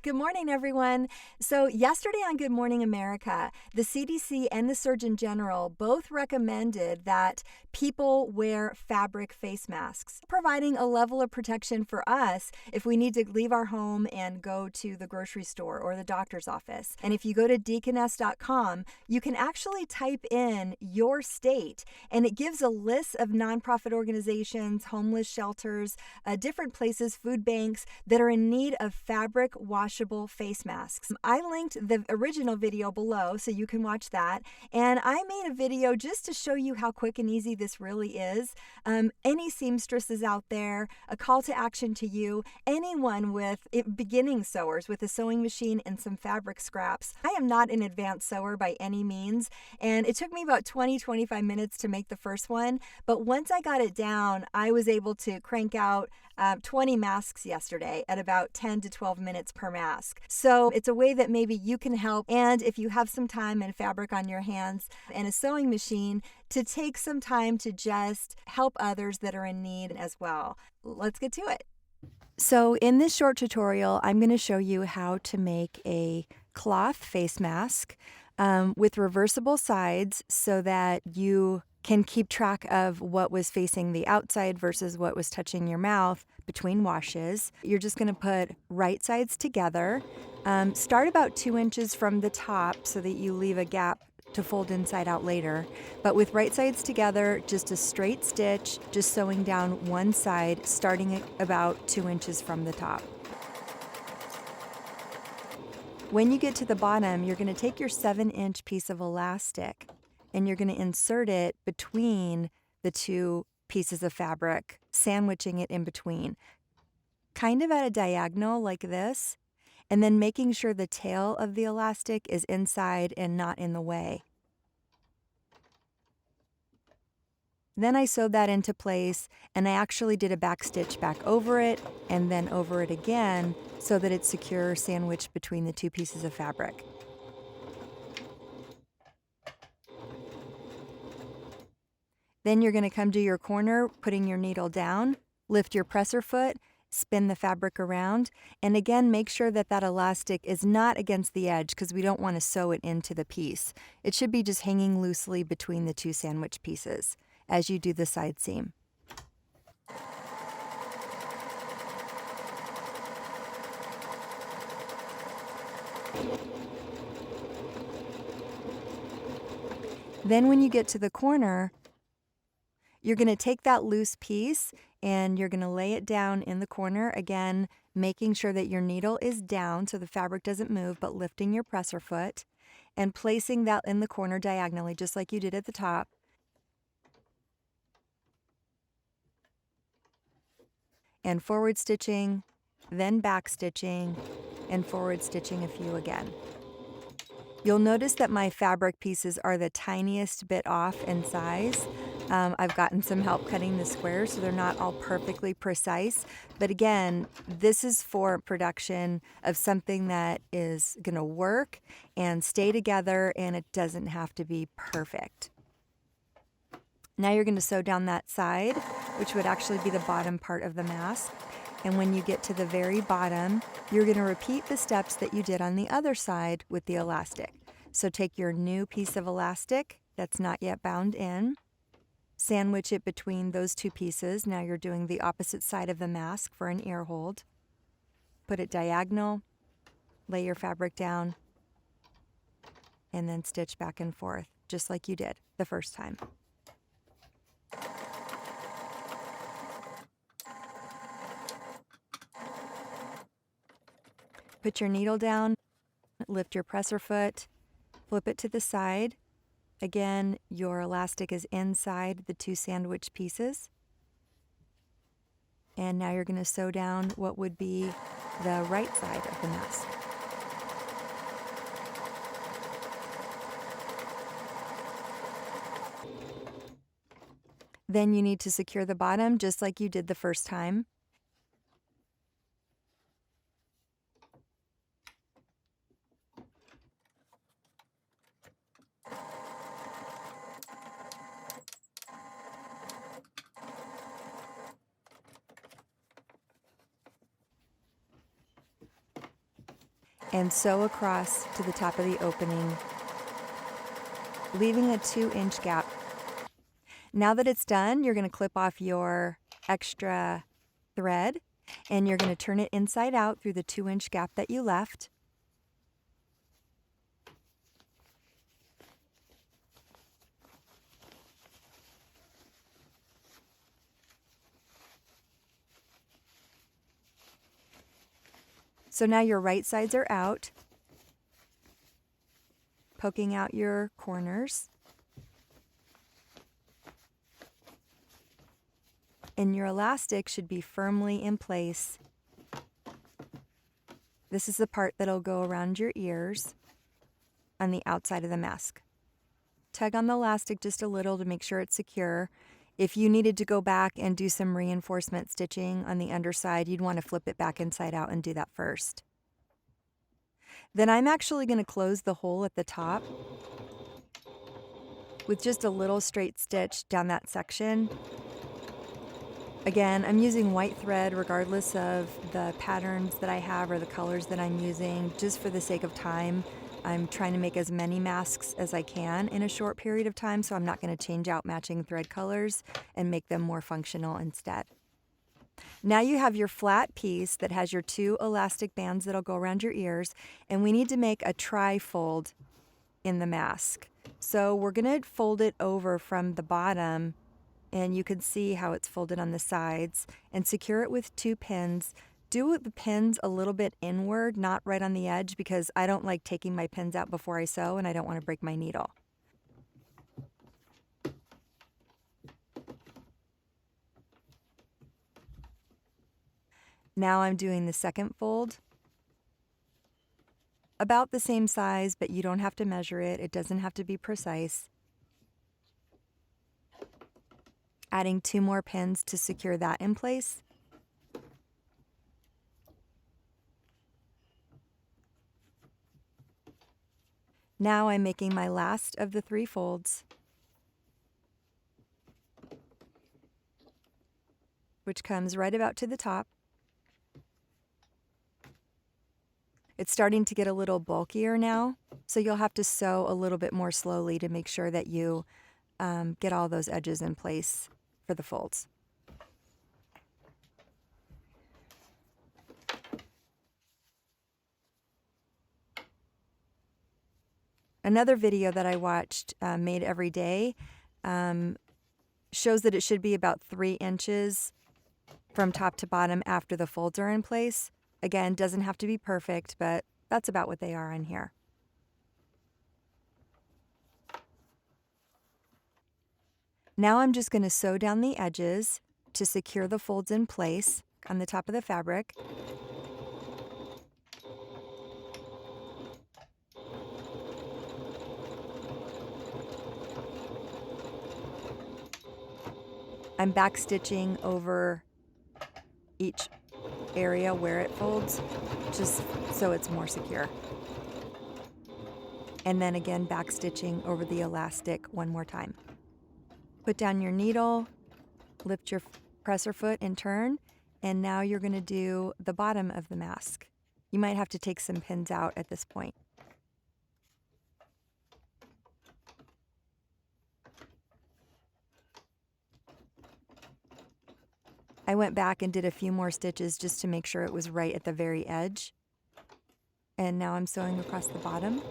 Good morning, everyone. So, yesterday on Good Morning America, the CDC and the Surgeon General both recommended that people wear fabric face masks, providing a level of protection for us if we need to leave our home and go to the grocery store or the doctor's office. And if you go to deaconess.com, you can actually type in your state, and it gives a list of nonprofit organizations, homeless shelters, different places, food banks that are in need of fabric washable face masks. I linked the original video below so you can watch that. And I made a video just to show you how quick and easy this really is. Any seamstresses out there, a call to action to you, anyone with beginning sewers with a sewing machine and some fabric scraps. I am not an advanced sewer by any means, and it took me about 20-25 minutes to make the first one. But once I got it down, I was able to crank out 20 masks yesterday at about 10 to 12 minutes per mask. So it's a way that maybe you can help. And if you have some time and fabric on your hands and a sewing machine, to take some time to just help others that are in need as well. Let's get to it. So in this short tutorial, I'm going to show you how to make a cloth face mask with reversible sides so that you can keep track of what was facing the outside versus what was touching your mouth between washes. You're just going to put right sides together. Start about 2 inches from the top so that you leave a gap to fold inside out later. But with right sides together, just a straight stitch, just sewing down one side, starting at about 2 inches from the top. When you get to the bottom, you're going to take your 7-inch piece of elastic and you're going to insert it between the two pieces of fabric, sandwiching it in between, kind of at a diagonal like this, and then making sure the tail of the elastic is inside and not in the way. Then I sewed that into place, and I actually did a back stitch back over it and then over it again so that it's secure, sandwiched between the two pieces of fabric. Then you're going to come to your corner, putting your needle down, lift your presser foot, spin the fabric around, and again make sure that that elastic is not against the edge because we don't want to sew it into the piece. It should be just hanging loosely between the two sandwich pieces as you do the side seam. Then when you get to the corner, you're going to take that loose piece and you're going to lay it down in the corner, again, making sure that your needle is down so the fabric doesn't move, but lifting your presser foot and placing that in the corner diagonally, just like you did at the top. And forward stitching, then back stitching, and forward stitching a few again. You'll notice that my fabric pieces are the tiniest bit off in size. I've gotten some help cutting the squares, so they're not all perfectly precise. But again, this is for production of something that is going to work and stay together, and it doesn't have to be perfect. Now you're going to sew down that side, which would actually be the bottom part of the mask. And when you get to the very bottom, you're going to repeat the steps that you did on the other side with the elastic. So take your new piece of elastic that's not yet bound in, sandwich it between those two pieces. Now you're doing the opposite side of the mask for an ear hold. Put it diagonal, lay your fabric down, and then stitch back and forth, just like you did the first time. Put your needle down, lift your presser foot, flip it to the side. Again, your elastic is inside the two sandwich pieces. And now you're going to sew down what would be the right side of the mask. Then you need to secure the bottom just like you did the first time. and sew across to the top of the opening, leaving a 2-inch gap. Now that it's done, you're going to clip off your extra thread and you're going to turn it inside out through the 2-inch gap that you left. So now your right sides are out, poking out your corners. And your elastic should be firmly in place. This is the part that'll go around your ears on the outside of the mask. Tug on the elastic just a little to make sure it's secure. If you needed to go back and do some reinforcement stitching on the underside, you'd want to flip it back inside out and do that first. Then I'm actually going to close the hole at the top with just a little straight stitch down that section. Again, I'm using white thread regardless of the patterns that I have or the colors that I'm using, just for the sake of time. I'm trying to make as many masks as I can in a short period of time, so I'm not going to change out matching thread colors and make them more functional instead. Now you have your flat piece that has your 2 elastic bands that'll go around your ears, and we need to make a tri-fold in the mask. So we're going to fold it over from the bottom, and you can see how it's folded on the sides, and secure it with 2 pins. Do the pins a little bit inward, not right on the edge, because I don't like taking my pins out before I sew and I don't want to break my needle. Now I'm doing the second fold. About the same size, but you don't have to measure it. It doesn't have to be precise. Adding 2 more pins to secure that in place. Now I'm making my last of the 3 folds, which comes right about to the top. It's starting to get a little bulkier now, so you'll have to sew a little bit more slowly to make sure that you get all those edges in place for the folds. Another video that I watched, Made Every Day, shows that it should be about 3 inches from top to bottom after the folds are in place. Again, doesn't have to be perfect, but that's about what they are on here. Now I'm just going to sew down the edges to secure the folds in place on the top of the fabric. I'm back stitching over each area where it folds, just so it's more secure. And then again, back stitching over the elastic one more time. Put down your needle, lift your presser foot and turn, and now you're going to do the bottom of the mask. You might have to take some pins out at this point. I went back and did a few more stitches just to make sure it was right at the very edge. And now I'm sewing across the bottom.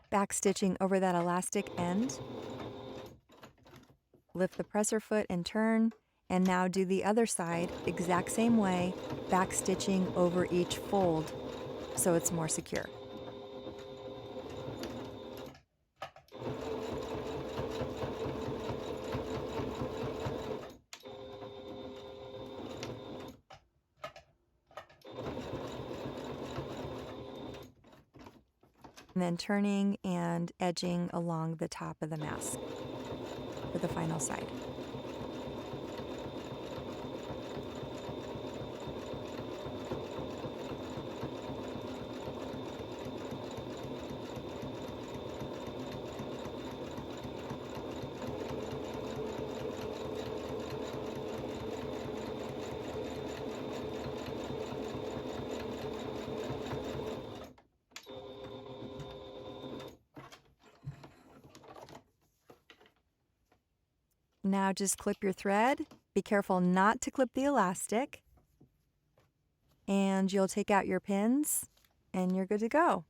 Back stitching over that elastic end. Lift the presser foot and turn, and now do the other side exact same way, back stitching over each fold so it's more secure. And then turning and edging along the top of the mask. for the final side. Now just clip your thread. Be careful not to clip the elastic. And you'll take out your pins and you're good to go.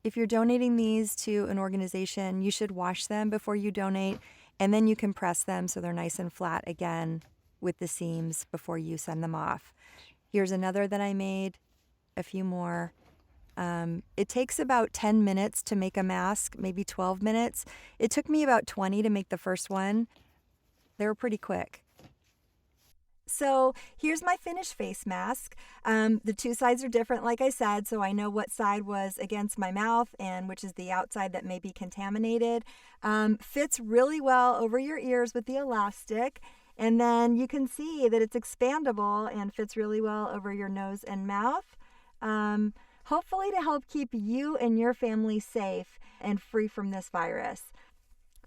If you're donating these to an organization, you should wash them before you donate, and then you can press them so they're nice and flat again with the seams before you send them off. Here's another that I made. A few more. It takes about 10 minutes to make a mask, maybe 12 minutes. It took me about 20 to make the first one. They were pretty quick. So here's my finished face mask. The two sides are different, like I said, so I know what side was against my mouth and which is the outside that may be contaminated. Fits really well over your ears with the elastic. And then you can see that it's expandable and fits really well over your nose and mouth. Hopefully to help keep you and your family safe and free from this virus.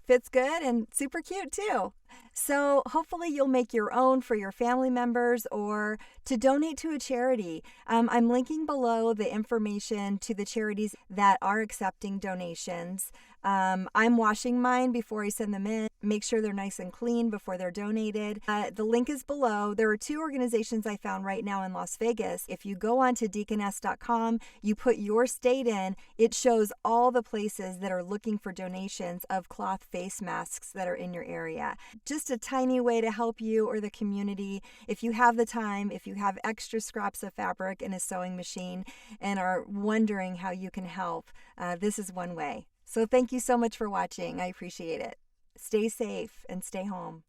Fits good and super cute too. So hopefully you'll make your own for your family members or to donate to a charity. I'm linking below the information to the charities that are accepting donations. I'm washing mine before I send them in. Make sure they're nice and clean before they're donated. The link is below. There are two organizations I found right now in Las Vegas. If you go on to deaconess.com, you put your state in, it shows all the places that are looking for donations of cloth face masks that are in your area. Just a tiny way to help you or the community. If you have the time, if you have extra scraps of fabric in a sewing machine and are wondering how you can help, this is one way. So thank you so much for watching. I appreciate it. Stay safe and stay home.